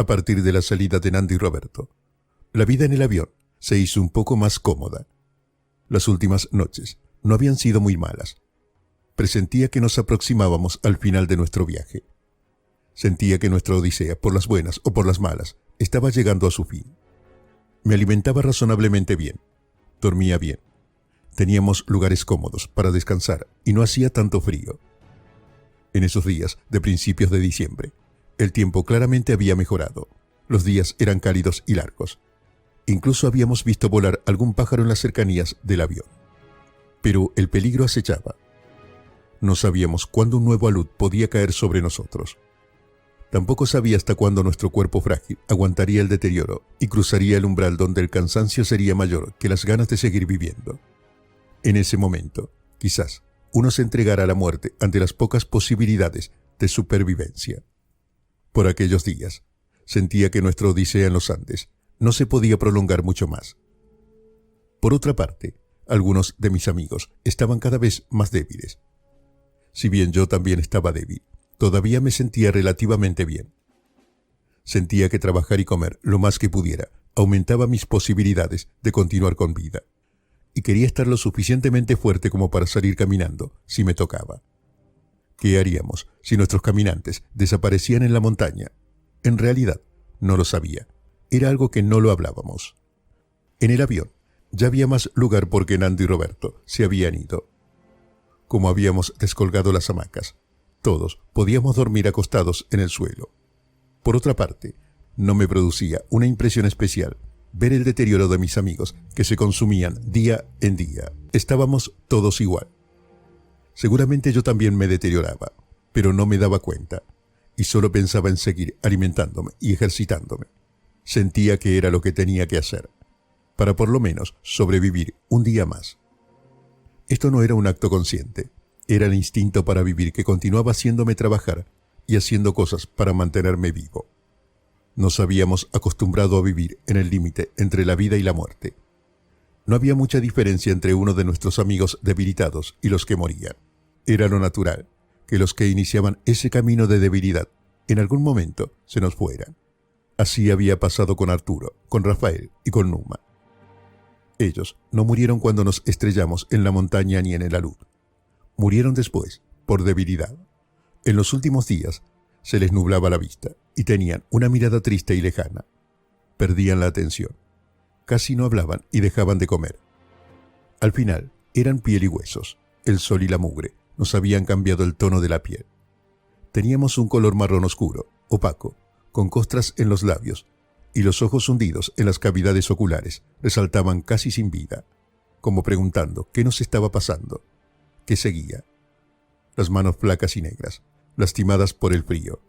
a partir de la salida de Nando y Roberto. La vida en el avión se hizo un poco más cómoda. Las últimas noches no habían sido muy malas. Presentía que nos aproximábamos al final de nuestro viaje. Sentía que nuestra odisea, por las buenas o por las malas, estaba llegando a su fin. Me alimentaba razonablemente bien. Dormía bien. Teníamos lugares cómodos para descansar y no hacía tanto frío. En esos días de principios de diciembre, el tiempo claramente había mejorado. Los días eran cálidos y largos. Incluso habíamos visto volar algún pájaro en las cercanías del avión. Pero el peligro acechaba. No sabíamos cuándo un nuevo alud podía caer sobre nosotros. Tampoco sabía hasta cuándo nuestro cuerpo frágil aguantaría el deterioro y cruzaría el umbral donde el cansancio sería mayor que las ganas de seguir viviendo. En ese momento, quizás, uno se entregara a la muerte ante las pocas posibilidades de supervivencia. Por aquellos días, sentía que nuestra odisea en los Andes no se podía prolongar mucho más. Por otra parte, algunos de mis amigos estaban cada vez más débiles. Si bien yo también estaba débil, todavía me sentía relativamente bien. Sentía que trabajar y comer lo más que pudiera aumentaba mis posibilidades de continuar con vida, y quería estar lo suficientemente fuerte como para salir caminando si me tocaba. ¿Qué haríamos si nuestros caminantes desaparecían en la montaña? En realidad, no lo sabía. Era algo que no lo hablábamos. En el avión ya había más lugar porque Nando y Roberto se habían ido. Como habíamos descolgado las hamacas, todos podíamos dormir acostados en el suelo. Por otra parte, no me producía una impresión especial ver el deterioro de mis amigos que se consumían día en día. Estábamos todos igual. Seguramente yo también me deterioraba, pero no me daba cuenta, y solo pensaba en seguir alimentándome y ejercitándome. Sentía que era lo que tenía que hacer, para por lo menos sobrevivir un día más. Esto no era un acto consciente, era el instinto para vivir que continuaba haciéndome trabajar y haciendo cosas para mantenerme vivo. Nos habíamos acostumbrado a vivir en el límite entre la vida y la muerte. No había mucha diferencia entre uno de nuestros amigos debilitados y los que morían. Era lo natural que los que iniciaban ese camino de debilidad en algún momento se nos fueran. Así había pasado con Arturo, con Rafael y con Numa. Ellos no murieron cuando nos estrellamos en la montaña ni en el alud. Murieron después, por debilidad. En los últimos días se les nublaba la vista y tenían una mirada triste y lejana. Perdían la atención. Casi no hablaban y dejaban de comer. Al final, eran piel y huesos. El sol y la mugre nos habían cambiado el tono de la piel. Teníamos un color marrón oscuro, opaco, con costras en los labios, y los ojos hundidos en las cavidades oculares resaltaban casi sin vida, como preguntando qué nos estaba pasando, qué seguía. Las manos flacas y negras, lastimadas por el frío,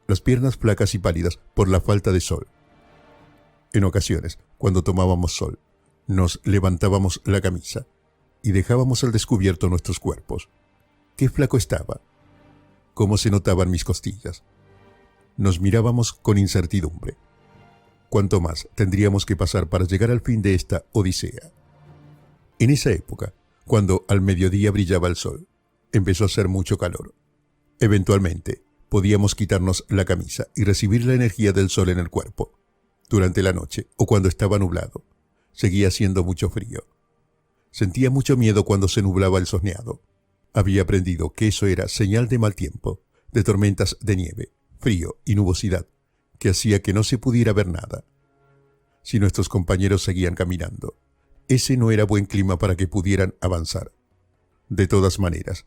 las piernas flacas y pálidas por la falta de sol. En ocasiones, cuando tomábamos sol, nos levantábamos la camisa y dejábamos al descubierto nuestros cuerpos. Qué flaco estaba, cómo se notaban mis costillas. Nos mirábamos con incertidumbre. ¿Cuánto más tendríamos que pasar para llegar al fin de esta odisea? En esa época, cuando al mediodía brillaba el sol, empezó a hacer mucho calor. Eventualmente, podíamos quitarnos la camisa y recibir la energía del sol en el cuerpo. Durante la noche, o cuando estaba nublado, seguía haciendo mucho frío. Sentía mucho miedo cuando se nublaba el soleado. Había aprendido que eso era señal de mal tiempo, de tormentas de nieve, frío y nubosidad, que hacía que no se pudiera ver nada. Si nuestros compañeros seguían caminando, ese no era buen clima para que pudieran avanzar. De todas maneras,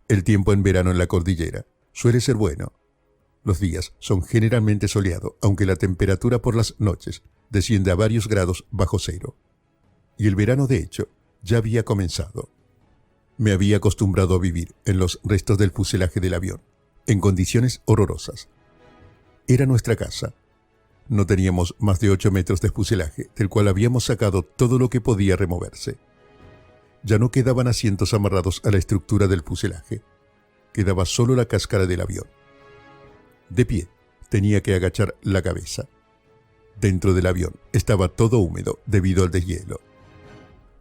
el tiempo en verano en la cordillera suele ser bueno. Los días son generalmente soleados, aunque la temperatura por las noches desciende a varios grados bajo cero. Y el verano, de hecho, ya había comenzado. Me había acostumbrado a vivir en los restos del fuselaje del avión, en condiciones horrorosas. Era nuestra casa. No teníamos más de 8 metros de fuselaje, del cual habíamos sacado todo lo que podía removerse. Ya no quedaban asientos amarrados a la estructura del fuselaje. Quedaba solo la cáscara del avión. De pie, tenía que agachar la cabeza. Dentro del avión estaba todo húmedo debido al deshielo.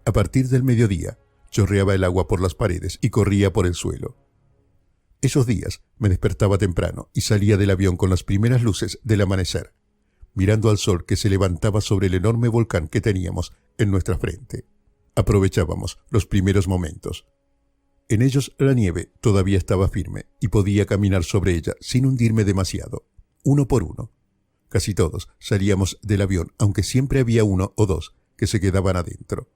A partir del mediodía, chorreaba el agua por las paredes y corría por el suelo. Esos días me despertaba temprano y salía del avión con las primeras luces del amanecer. mirando al sol que se levantaba sobre el enorme volcán que teníamos en nuestra frente. Aprovechábamos los primeros momentos. En ellos la nieve todavía estaba firme y podía caminar sobre ella sin hundirme demasiado, uno por uno. Casi todos salíamos del avión, aunque siempre había uno o dos que se quedaban adentro.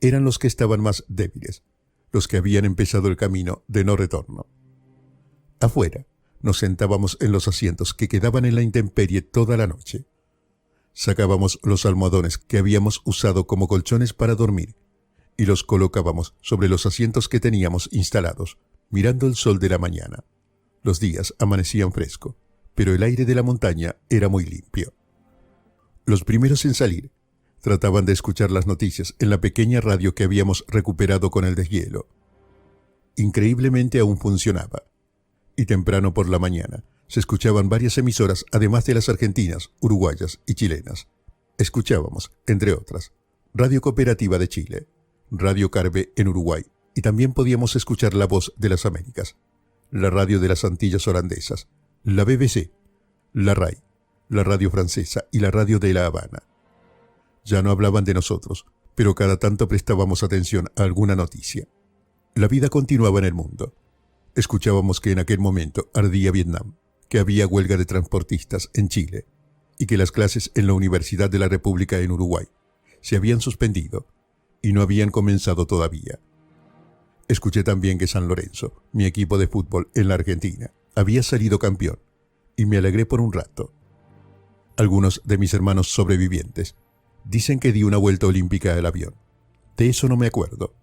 Eran los que estaban más débiles, los que habían empezado el camino de no retorno. Afuera, nos sentábamos en los asientos que quedaban en la intemperie toda la noche. Sacábamos los almohadones que habíamos usado como colchones para dormir y los colocábamos sobre los asientos que teníamos instalados, mirando el sol de la mañana. Los días amanecían fresco, pero el aire de la montaña era muy limpio. Los primeros en salir trataban de escuchar las noticias en la pequeña radio que habíamos recuperado con el deshielo. Increíblemente aún funcionaba, y temprano por la mañana se escuchaban varias emisoras, además de las argentinas, uruguayas y chilenas. Escuchábamos, entre otras, Radio Cooperativa de Chile, Radio Carve en Uruguay, y también podíamos escuchar La Voz de las Américas, la radio de las Antillas holandesas, la BBC, la RAI, la radio francesa y la radio de La Habana. Ya no hablaban de nosotros, pero cada tanto prestábamos atención a alguna noticia. La vida continuaba en el mundo. Escuchábamos que en aquel momento ardía Vietnam, que había huelga de transportistas en Chile y que las clases en la Universidad de la República en Uruguay se habían suspendido y no habían comenzado todavía. Escuché también que San Lorenzo, mi equipo de fútbol en la Argentina, había salido campeón y me alegré por un rato. Algunos de mis hermanos sobrevivientes dicen que di una vuelta olímpica al avión. De eso no me acuerdo.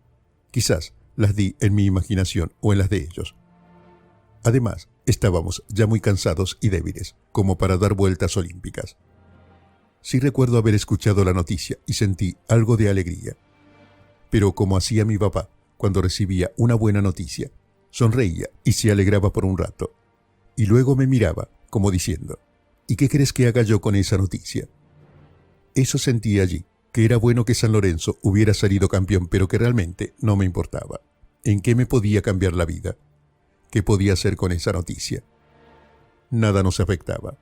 Quizás las di en mi imaginación o en las de ellos. Además, estábamos ya muy cansados y débiles como para dar vueltas olímpicas. Sí recuerdo haber escuchado la noticia y sentí algo de alegría. Pero como hacía mi papá cuando recibía una buena noticia, sonreía y se alegraba por un rato. Y luego me miraba como diciendo, ¿y qué crees que haga yo con esa noticia? Eso sentí allí, que era bueno que San Lorenzo hubiera salido campeón, pero que realmente no me importaba. ¿En qué me podía cambiar la vida? ¿Qué podía hacer con esa noticia? Nada nos afectaba.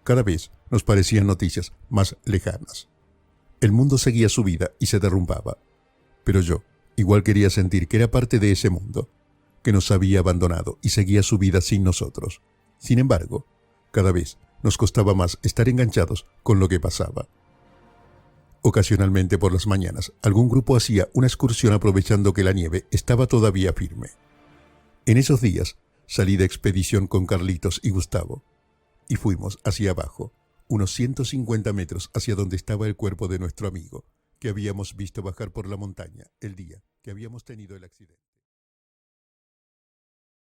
Cada vez nos parecían noticias más lejanas. El mundo seguía su vida y se derrumbaba. Pero yo igual quería sentir que era parte de ese mundo, que nos había abandonado y seguía su vida sin nosotros. Sin embargo, cada vez nos costaba más estar enganchados con lo que pasaba. Ocasionalmente por las mañanas, algún grupo hacía una excursión aprovechando que la nieve estaba todavía firme. En esos días salí de expedición con Carlitos y Gustavo, y fuimos hacia abajo, unos 150 metros hacia donde estaba el cuerpo de nuestro amigo, que habíamos visto bajar por la montaña el día que habíamos tenido el accidente.